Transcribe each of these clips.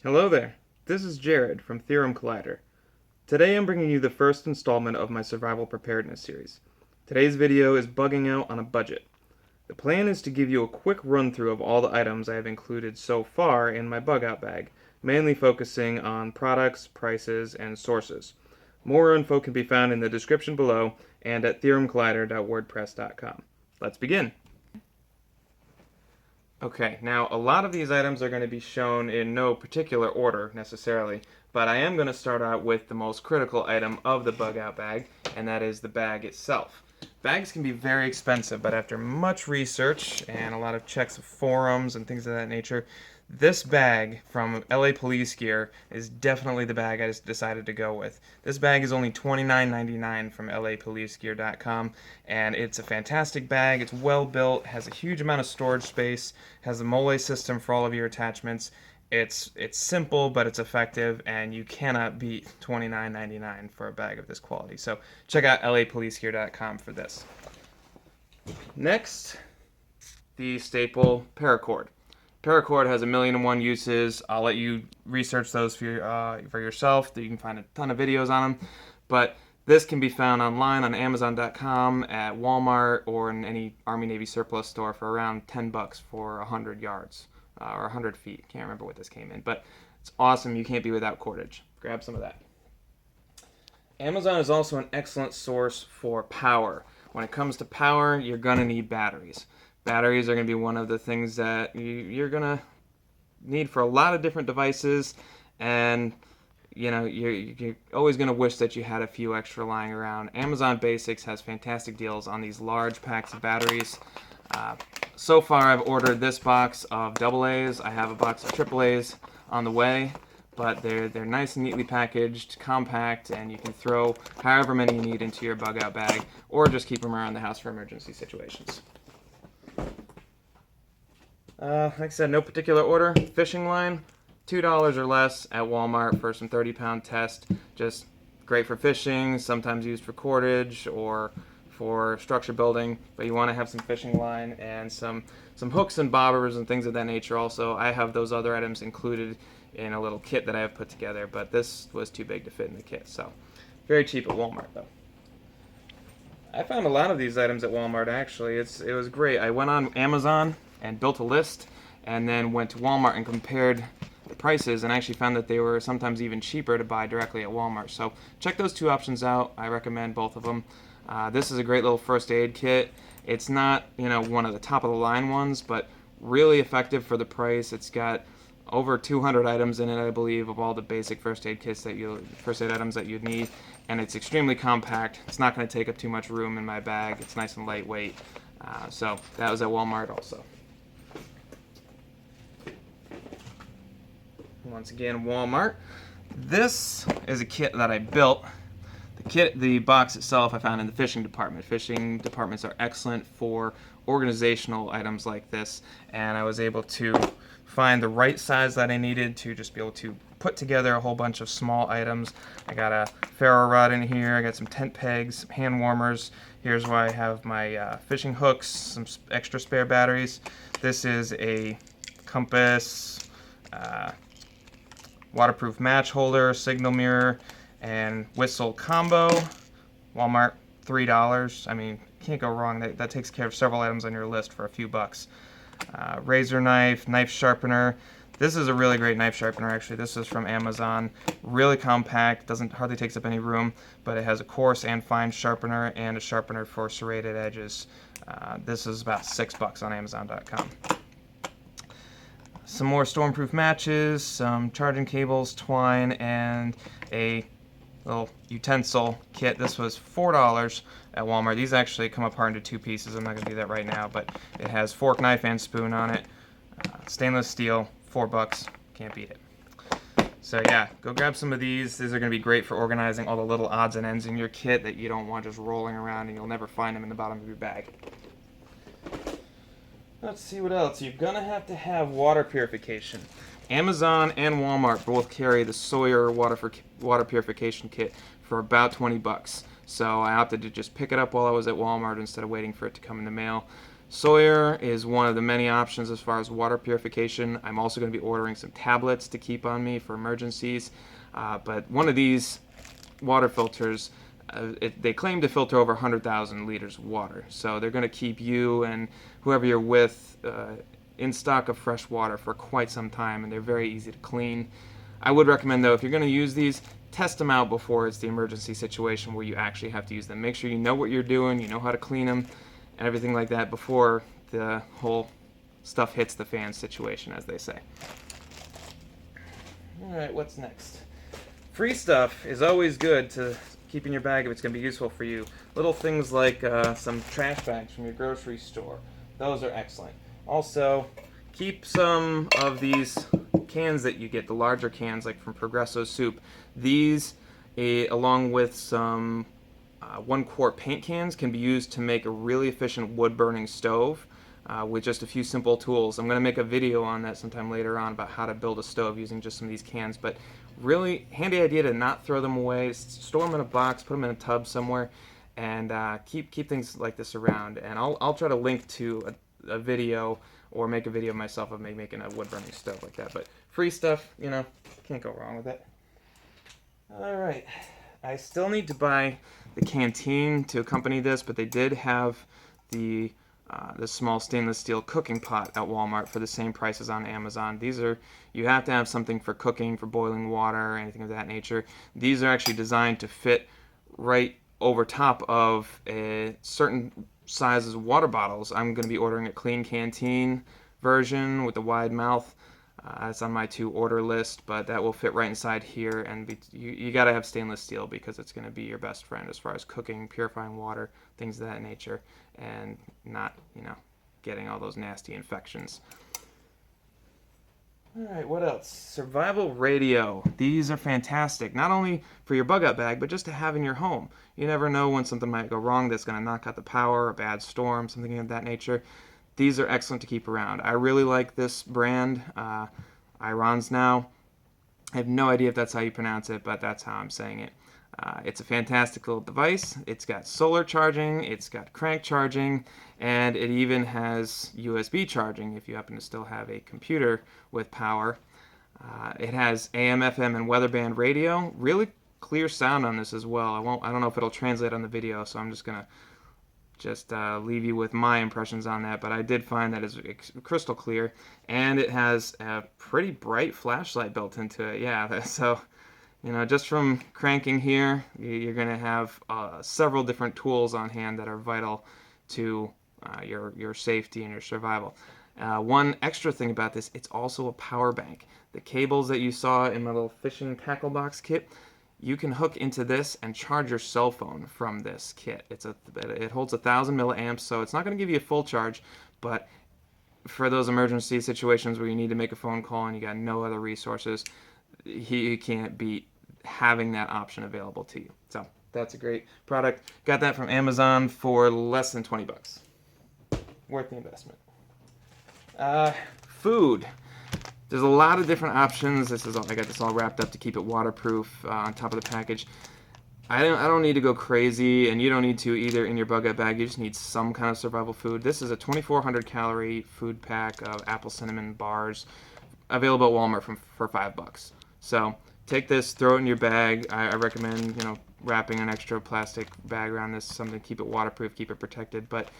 Hello there, this is Jared from Theorem Collider. Today I'm bringing you the first installment of my survival preparedness series. Today's video is bugging out on a budget. The plan is to give you a quick run through of all the items I have included so far in my bug out bag, mainly focusing on products, prices, and sources. More info can be found in the description below and at theoremcollider.wordpress.com. Let's begin. Okay, now a lot of these items are going to be shown in no particular order necessarily, but I am going to start out with the most critical item of the bug out bag, and that is the bag itself. Bags can be very expensive, but after much research and a lot of checks of forums and things of that nature, this bag from LA Police Gear is definitely the bag I just decided to go with. This bag is only $29.99 from lapolicegear.com, and it's a fantastic bag. It's well built, has a huge amount of storage space, has a mole system for all of your attachments. It's simple, but it's effective, and you cannot beat $29.99 for a bag of this quality. So check out lapolicegear.com for this. Next, the staple paracord. Paracord has a million and one uses. I'll let you research those for yourself. You can find a ton of videos on them. But this can be found online on Amazon.com, at Walmart, or in any Army Navy surplus store for around 10 bucks for 100 yards or 100 feet. Can't remember what this came in, but it's awesome. You can't be without cordage. Grab some of that. Amazon is also an excellent source for power. When it comes to power, you're going to need batteries. Batteries are going to be one of the things that you're going to need for a lot of different devices, and you're always going to wish that you had a few extra lying around. Amazon Basics has fantastic deals on these large packs of batteries. So far I've ordered this box of AA's. I have a box of AAA's on the way, but they're nice and neatly packaged, compact, and you can throw however many you need into your bug out bag, or just keep them around the house for emergency situations. Like I said, no particular order. Fishing line, $2 or less at Walmart for some 30-pound test. Just great for fishing, sometimes used for cordage or for structure building, but you want to have some fishing line and some hooks and bobbers and things of that nature also. I have those other items included in a little kit that I have put together, but this was too big to fit in the kit, so very cheap at Walmart though. I found a lot of these items at Walmart actually. It was great. I went on Amazon and built a list, and then went to Walmart and compared the prices, and actually found that they were sometimes even cheaper to buy directly at Walmart. So check those two options out. I recommend both of them. This is a great little first aid kit. It's not one of the top of the line ones, but really effective for the price. It's got over 200 items in it, I believe, of all the basic first aid items that you'd need, and it's extremely compact. It's not going to take up too much room in my bag. It's nice and lightweight. So that was at Walmart also. Once again, Walmart. This is a kit that I built. The box itself I found in the fishing department. Fishing departments are excellent for organizational items like this, and I was able to find the right size that I needed to just be able to put together a whole bunch of small items. I got a ferro rod in here, I got some tent pegs, some hand warmers. Here's where I have my fishing hooks, some extra spare batteries. This is a compass, waterproof match holder, signal mirror, and whistle combo. Walmart, $3. I mean, can't go wrong. That takes care of several items on your list for a few bucks. Razor knife, knife sharpener. This is a really great knife sharpener actually. This is from Amazon. Really compact, hardly takes up any room, but it has a coarse and fine sharpener and a sharpener for serrated edges. This is about $6 on Amazon.com. Some more stormproof matches, some charging cables, twine, and a little utensil kit. This was $4 at Walmart. These actually come apart into two pieces. I'm not going to do that right now, but it has fork, knife, and spoon on it. Stainless steel, $4. Can't beat it. So yeah, go grab some of these. These are going to be great for organizing all the little odds and ends in your kit that you don't want just rolling around and you'll never find them in the bottom of your bag. Let's see what else. You're going to have water purification. Amazon and Walmart both carry the Sawyer water purification kit for about 20 bucks. So I opted to just pick it up while I was at Walmart instead of waiting for it to come in the mail. Sawyer is one of the many options as far as water purification. I'm also going to be ordering some tablets to keep on me for emergencies. But one of these water filters, they claim to filter over 100,000 liters of water. So they're going to keep you and whoever you're with in stock of fresh water for quite some time, and they're very easy to clean. I would recommend, though, if you're going to use these, test them out before it's the emergency situation where you actually have to use them. Make sure you know what you're doing, you know how to clean them, and everything like that before the whole stuff hits the fan situation, as they say. Alright, what's next? Free stuff is always good to keep in your bag if it's going to be useful for you. Little things like some trash bags from your grocery store. Those are excellent. Also, keep some of these cans that you get, the larger cans like from Progresso Soup. These, along with some 1-quart paint cans, can be used to make a really efficient wood-burning stove with just a few simple tools. I'm going to make a video on that sometime later on about how to build a stove using just some of these cans, but really handy idea to not throw them away. Store them in a box, put them in a tub somewhere, and keep things like this around. And I'll try to link to a video or make a video myself of me making a wood-burning stove like that. But free stuff, you know, can't go wrong with it. Alright, I still need to buy the canteen to accompany this, but they did have the small stainless steel cooking pot at Walmart for the same price as on Amazon. These are, you have to have something for cooking, for boiling water, anything of that nature. These are actually designed to fit right over top of a certain sizes of water bottles. I'm going to be ordering a clean canteen version with the wide mouth. It's on my to order list, but that will fit right inside here, and you got to have stainless steel because it's going to be your best friend as far as cooking, purifying water, things of that nature, and not, you know, getting all those nasty infections. Alright, what else? Survival radio. These are fantastic, not only for your bug out bag, but just to have in your home. You never know when something might go wrong that's going to knock out the power, a bad storm, something of that nature. These are excellent to keep around. I really like this brand, Irons Now. I have no idea if that's how you pronounce it, but that's how I'm saying it. It's a fantastic little device. It's got solar charging, it's got crank charging, and it even has USB charging if you happen to still have a computer with power. It has AM, FM, and weather band radio. Really clear sound on this as well. I don't know if it'll translate on the video, so I'm just gonna leave you with my impressions on that, but I did find that it's crystal clear, and it has a pretty bright flashlight built into it. Yeah, so, you know, just from cranking here, you're going to have several different tools on hand that are vital to your safety and your survival. One extra thing about this, it's also a power bank. The cables that you saw in my little fishing tackle box kit, you can hook into this and charge your cell phone from this kit. It holds 1,000 milliamps, so it's not going to give you a full charge, but for those emergency situations where you need to make a phone call and you got no other resources, you can't beat having that option available to you. So that's a great product. Got that from Amazon for less than 20 bucks. Worth the investment. Food. There's a lot of different options. I got this all wrapped up to keep it waterproof on top of the package. I don't need to go crazy, and you don't need to either in your bug out bag. You just need some kind of survival food. This is a 2,400 calorie food pack of apple cinnamon bars, available at Walmart for $5. So take this, throw it in your bag. I recommend, you know, wrapping an extra plastic bag around this, something to keep it waterproof, keep it protected. But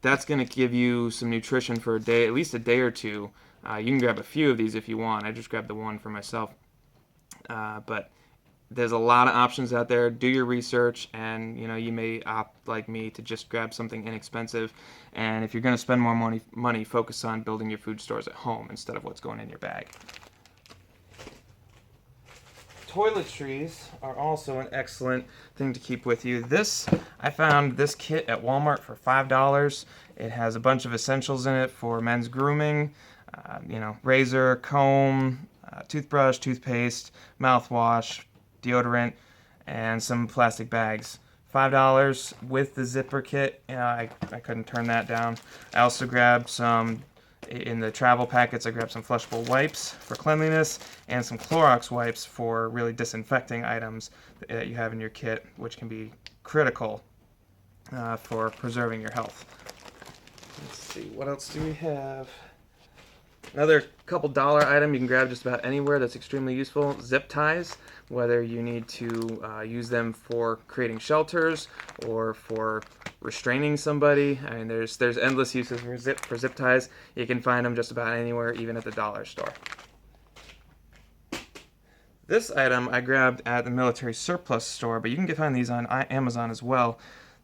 that's going to give you some nutrition for a day, at least a day or two. You can grab a few of these if you want. I just grabbed the one for myself. But there's a lot of options out there. Do your research, and you know, you may opt like me to just grab something inexpensive. And if you're going to spend more money, focus on building your food stores at home instead of what's going in your bag. Toiletries are also an excellent thing to keep with you. I found this kit at Walmart for $5. It has a bunch of essentials in it for men's grooming. You know, razor, comb, toothbrush, toothpaste, mouthwash, deodorant, and some plastic bags. $5 with the zipper kit. I couldn't turn that down. I also grabbed some, in the travel packets, I grabbed some flushable wipes for cleanliness and some Clorox wipes for really disinfecting items that you have in your kit, which can be critical for preserving your health. Let's see, what else do we have? Another couple dollar item you can grab just about anywhere that's extremely useful. Zip ties, whether you need to use them for creating shelters or for restraining somebody. I mean, there's endless uses for zip ties. You can find them just about anywhere, even at the dollar store. This item I grabbed at the military surplus store, but you can find these on Amazon as well.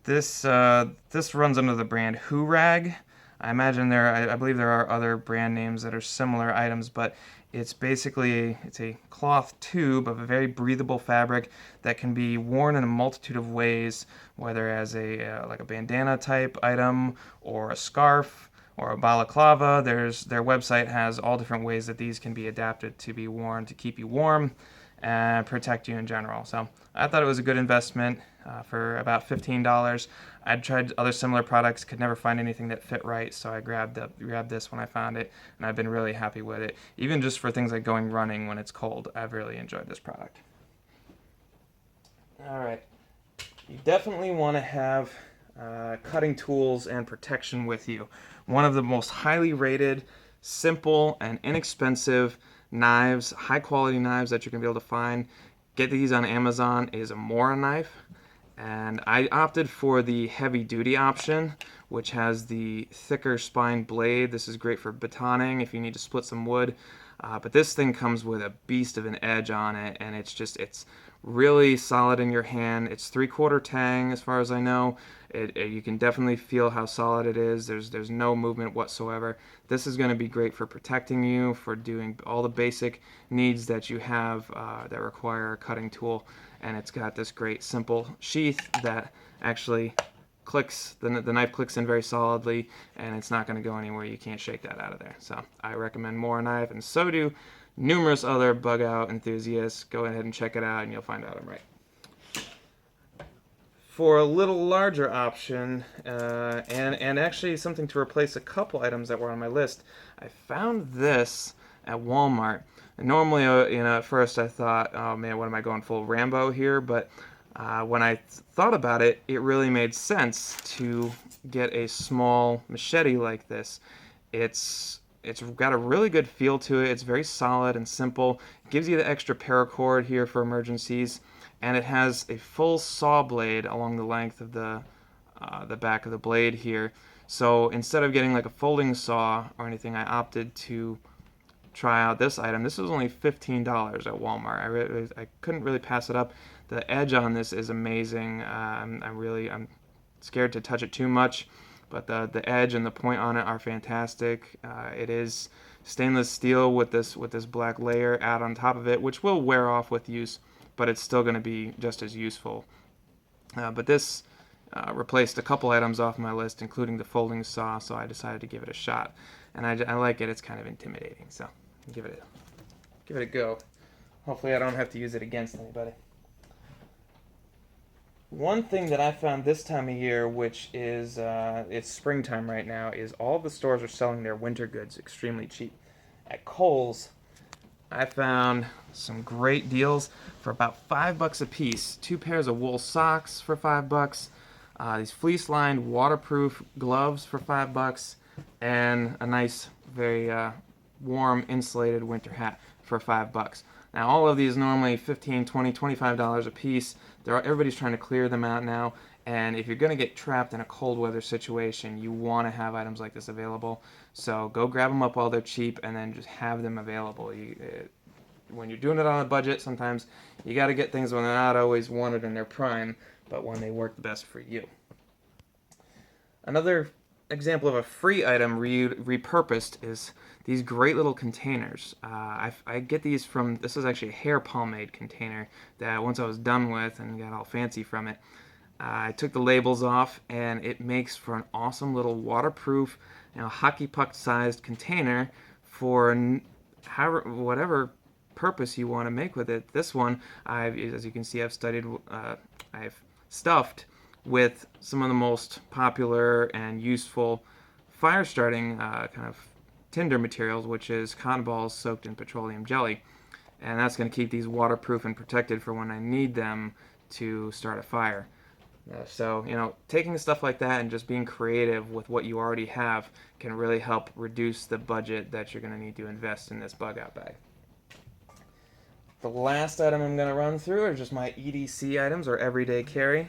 This runs under the brand Hoorag. I imagine I believe there are other brand names that are similar items, but it's basically it's a cloth tube of a very breathable fabric that can be worn in a multitude of ways, whether as a like a bandana type item or a scarf or a balaclava. Their website has all different ways that these can be adapted to be worn to keep you warm and protect you in general. So I thought it was a good investment for about $15. I'd tried other similar products, could never find anything that fit right, so I grabbed this when I found it, and I've been really happy with it. Even just for things like going running when it's cold, I've really enjoyed this product. All right, you definitely want to have cutting tools and protection with you. One of the most highly rated, simple, and inexpensive knives, high quality knives that you're going to be able to find. Get these on Amazon is a Mora knife. And I opted for the heavy duty option, which has the thicker spine blade. This is great for batoning if you need to split some wood. But this thing comes with a beast of an edge on it, and it's really solid in your hand. It's 3/4 tang as far as I know. You can definitely feel how solid it is. There's no movement whatsoever. This is going to be great for protecting you, for doing all the basic needs that you have that require a cutting tool. And it's got this great simple sheath that actually clicks, the knife clicks in very solidly, and it's not going to go anywhere. You can't shake that out of there. So I recommend Mora knife, and so do numerous other bug out enthusiasts. Go ahead and check it out, and you'll find out I'm right. For a little larger option, and actually something to replace a couple items that were on my list, I found this at Walmart. And normally, at first I thought, oh man, what am I going full Rambo here? But when I thought about it, it really made sense to get a small machete like this. It's got a really good feel to it. It's very solid and simple. It gives you the extra paracord here for emergencies, and it has a full saw blade along the length of the back of the blade here. So instead of getting like a folding saw or anything, I opted to try out this item. This was only $15 at Walmart. I couldn't really pass it up. The edge on this is amazing. I'm scared to touch it too much, but the edge and the point on it are fantastic. It is stainless steel with this black layer add on top of it, which will wear off with use, but it's still going to be just as useful. But this replaced a couple items off my list, including the folding saw, so I decided to give it a shot. And I like it. It's kind of intimidating, so give it a go. Hopefully I don't have to use it against anybody. One thing that I found this time of year, which is it's springtime right now, is all the stores are selling their winter goods extremely cheap. At Kohl's, I found some great deals for about $5 a piece. 2 pairs of wool socks for $5. These fleece-lined waterproof gloves for $5, and a nice, very warm, insulated winter hat for $5. Now, all of these normally $15, $20, $25 a piece. Everybody's trying to clear them out now, and if you're going to get trapped in a cold weather situation, you want to have items like this available. So go grab them up while they're cheap, and then just have them available. When you're doing it on a budget, sometimes you got to get things when they're not always wanted in their prime, but when they work the best for you. Another example of a free item repurposed is these great little containers. I get these from, this is actually a hair pomade container that once I was done with and got all fancy from it, I took the labels off, and it makes for an awesome little waterproof, hockey puck sized container for whatever purpose you want to make with it. This one, as you can see, I've stuffed with some of the most popular and useful fire starting kind of tinder materials, which is cotton balls soaked in petroleum jelly. And that's going to keep these waterproof and protected for when I need them to start a fire. So, taking stuff like that and just being creative with what you already have can really help reduce the budget that you're going to need to invest in this bug out bag. The last item I'm going to run through are just my E.D.C items, or everyday carry.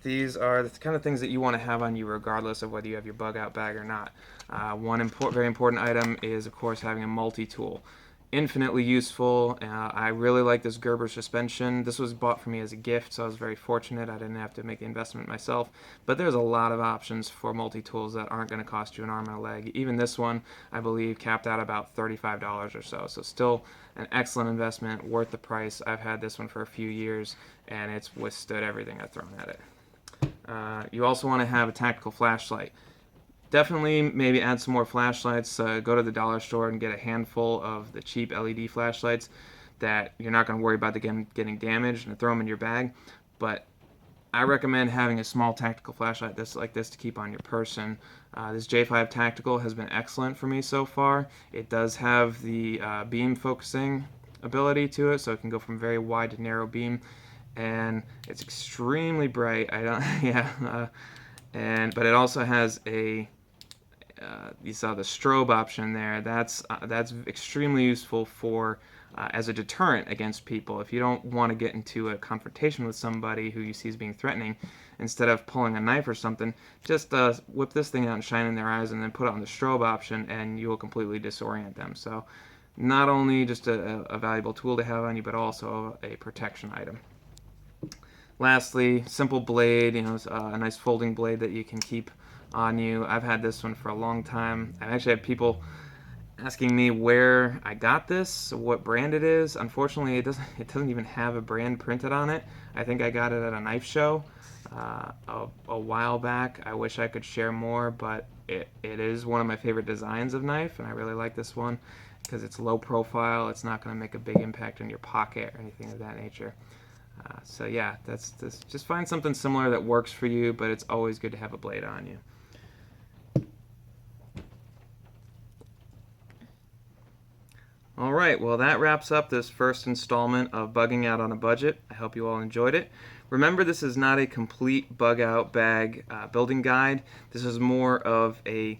These are the kind of things that you want to have on you regardless of whether you have your bug out bag or not. One very important item is, of course, having a multi-tool. Infinitely useful. I really like this Gerber suspension. This was bought for me as a gift, so I was very fortunate. I didn't have to make the investment myself. But there's a lot of options for multi-tools that aren't going to cost you an arm and a leg. Even this one, I believe, capped out about $35 or so. So still an excellent investment, worth the price. I've had this one for a few years, and it's withstood everything I've thrown at it. You also want to have a tactical flashlight. Definitely maybe add some more flashlights. Go to the dollar store and get a handful of the cheap LED flashlights that you're not going to worry about getting damaged, and throw them in your bag. But I recommend having a small tactical flashlight like this to keep on your person. This J5 Tactical has been excellent for me so far. It does have the beam focusing ability to it, so it can go from very wide to narrow beam, and it's extremely bright. But it also has a you saw the strobe option there. That's extremely useful for as a deterrent against people. If you don't want to get into a confrontation with somebody who you see as being threatening, instead of pulling a knife or something, just whip this thing out and shine in their eyes, and then put on the strobe option, and you will completely disorient them. So not only just a valuable tool to have on you, but also a protection item. Lastly, simple blade, a nice folding blade that you can keep on you. I've had this one for a long time. I actually had people asking me where I got this, what brand it is. Unfortunately, it doesn't even have a brand printed on it. I think I got it at a knife show a while back. I wish I could share more, but it is one of my favorite designs of knife, and I really like this one because it's low profile. It's not going to make a big impact in your pocket or anything of that nature. So yeah, just find something similar that works for you, but it's always good to have a blade on you. Alright, well that wraps up this first installment of Bugging Out on a Budget. I hope you all enjoyed it. Remember, this is not a complete bug out bag building guide. This is more of a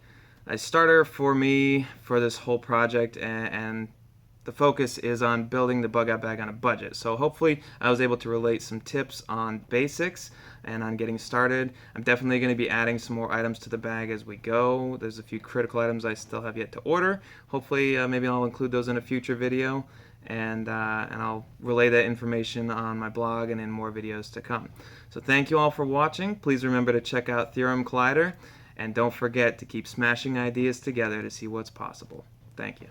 starter for me for this whole project, and the focus is on building the bug out bag on a budget. So hopefully I was able to relate some tips on basics and on getting started. I'm definitely going to be adding some more items to the bag as we go. There's a few critical items I still have yet to order. Hopefully maybe I'll include those in a future video, and I'll relay that information on my blog and in more videos to come. So thank you all for watching. Please remember to check out Theorem Collider, and don't forget to keep smashing ideas together to see what's possible. Thank you.